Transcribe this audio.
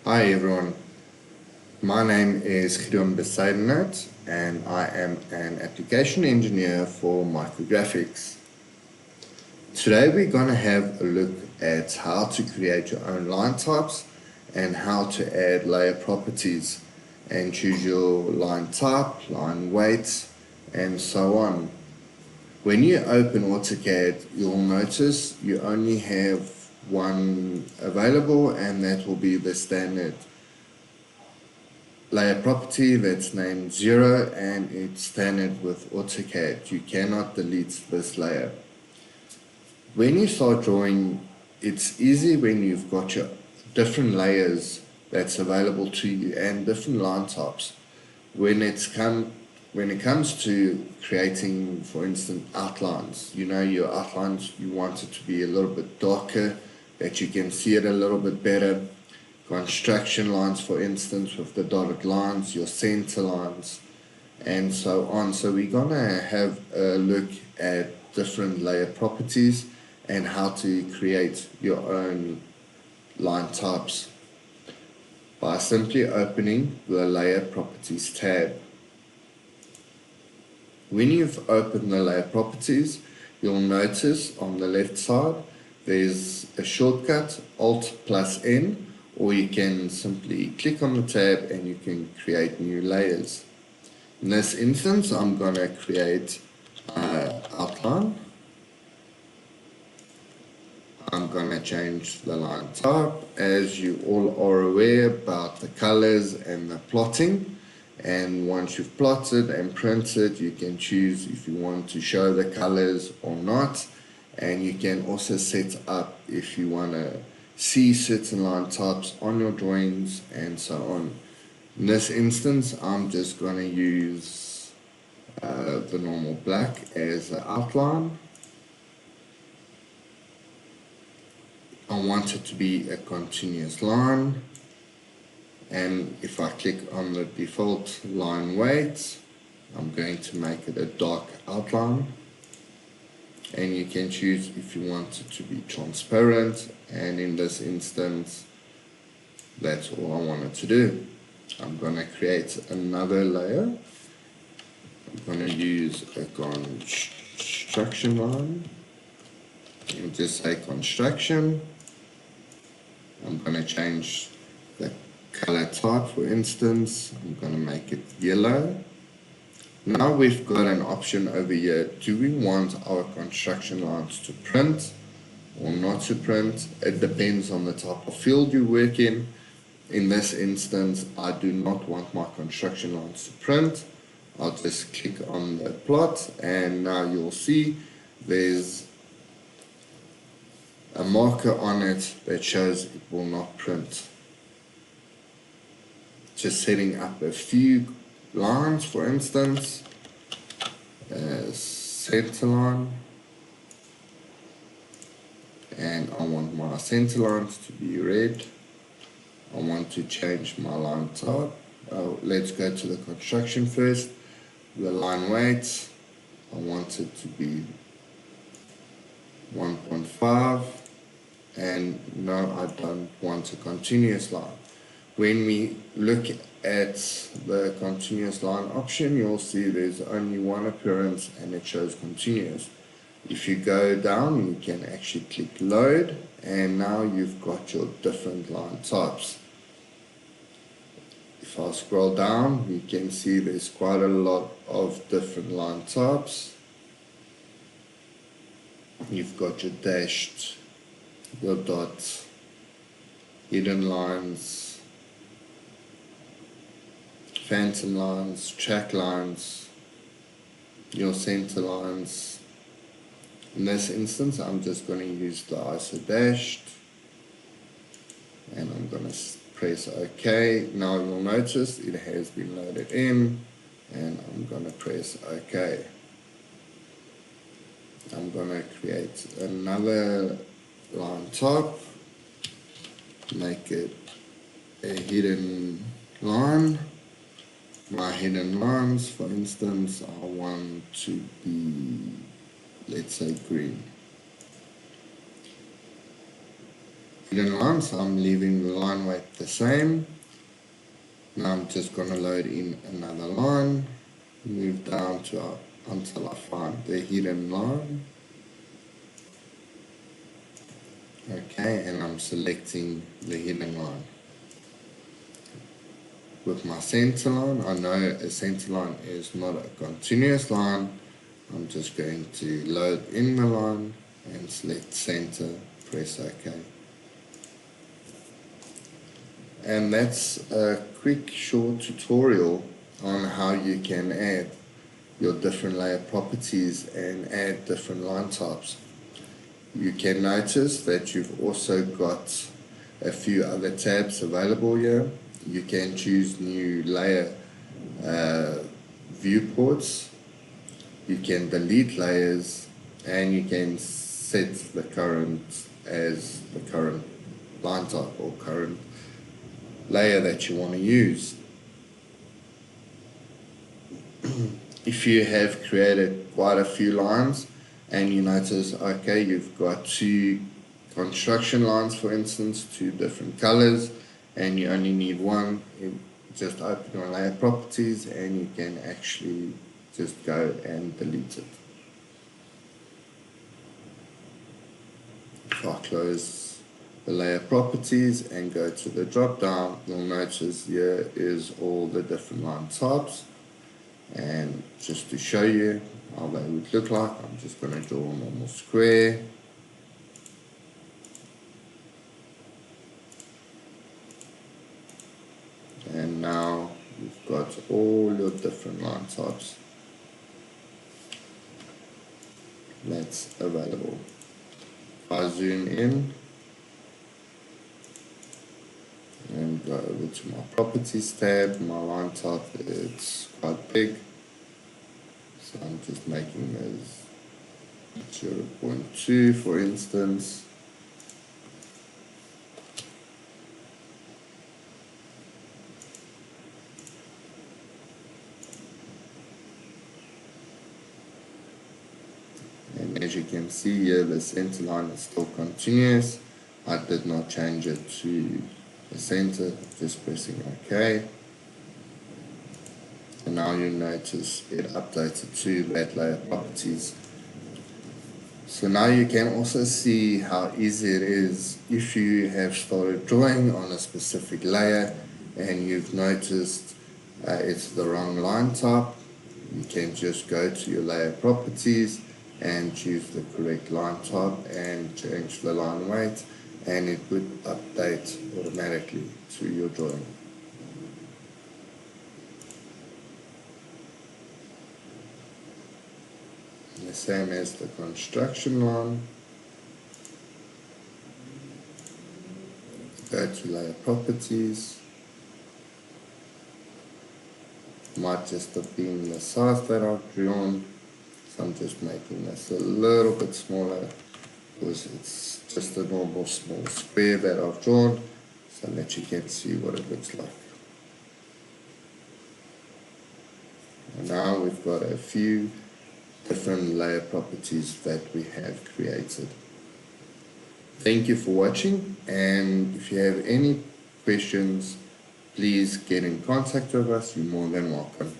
Hi everyone, my name is Gideon Besaidenat and I am an application engineer for Micrographics. Today we're going to have a look at how to create your own line types and how to add layer properties and choose your line type, line weight and so on. When you open AutoCAD, you'll notice you only have one available, and that will be the standard layer property that's named 0, and it's standard with AutoCAD. You cannot delete this layer. When you start drawing, it's easy when you've got your different layers that's available to you and different line types. When it comes to creating, for instance, outlines, your outlines, you want it to be a little bit darker, that you can see it a little bit better. Construction lines, for instance, with the dotted lines, your center lines, and so on. So we're gonna have a look at different layer properties and how to create your own line types by simply opening the Layer Properties tab. When you've opened the Layer Properties, you'll notice on the left side there's a shortcut, Alt+N, or you can simply click on the tab and you can create new layers. In this instance, I'm going to create an outline. I'm going to change the line type. As you all are aware about the colors and the plotting, and once you've plotted and printed, you can choose if you want to show the colors or not, and you can also set up if you want to see certain line types on your drawings and so on. In this instance, I'm just going to use the normal black as the outline. I want it to be a continuous line, and if I click on the default line weight, I'm going to make it a dark outline, and you can choose if you want it to be transparent, and in this instance that's all I wanted to do. I'm going to create another layer. I'm going to use a construction line and just say construction. I'm going to change the color type, for instance. I'm going to make it yellow. Now we've got an option over here. Do we want our construction lines to print or not to print? It depends on the type of field you work in. In this instance, I do not want my construction lines to print. I'll just click on the plot, and now you'll see there's a marker on it that shows it will not print. Just setting up a few lines, for instance, center line, and I want my center lines to be red. I want to change my line type. Let's go to the construction first. The line weight, I want it to be 1.5, and no, I don't want a continuous line. When we look at the continuous line option, you'll see there's only one appearance and it shows continuous. If you go down, you can actually click load, and now you've got your different line types. If I scroll down, you can see there's quite a lot of different line types. You've got your dashed, your dots, hidden lines, phantom lines, track lines, your center lines. In this instance, I'm just going to use the ISO dashed, and I'm going to press OK. Now you'll notice it has been loaded in, and I'm going to press OK. I'm going to create another line type, make it a hidden line. My hidden lines, for instance, I want to be, let's say, green. hidden line, so I'm leaving the line weight the same. Now I'm just going to load in another line, move down until I find the hidden line. Okay, and I'm selecting the hidden line. With my center line, I know a center line is not a continuous line. I'm just going to load in the line and select center, press OK. And that's a quick short tutorial on how you can add your different layer properties and add different line types. You can notice that you've also got a few other tabs available here. You can choose new layer viewports, you can delete layers, and you can set the current as the current line type or current layer that you want to use. If you have created quite a few lines and you notice, okay, you've got two construction lines, for instance, two different colors, and you only need one, you just open your layer properties and you can actually just go and delete it. If I close the layer properties and go to the drop down, you'll notice here is all the different line types. And just to show you how they would look like, I'm just going to draw a normal square. And now you've got all your different line types that's available. If I zoom in and go over to my properties tab, my line type is quite big, so I'm just making this 0.2 for instance. And as you can see here, the center line is still continuous. I did not change it to the center, just pressing OK. And now you notice it updated to that layer properties. So now you can also see how easy it is if you have started drawing on a specific layer and you've noticed it's the wrong line type. You can just go to your layer properties and choose the correct line type and change the line weight, and it would update automatically to your drawing. The same as the construction line. Go to layer properties. Might just have been the size that I've drawn, so I'm just making this a little bit smaller because it's just a normal small square that I've drawn, so that you can see what it looks like. And now we've got a few different layer properties that we have created. Thank you for watching, and if you have any questions, please get in contact with us. You're more than welcome.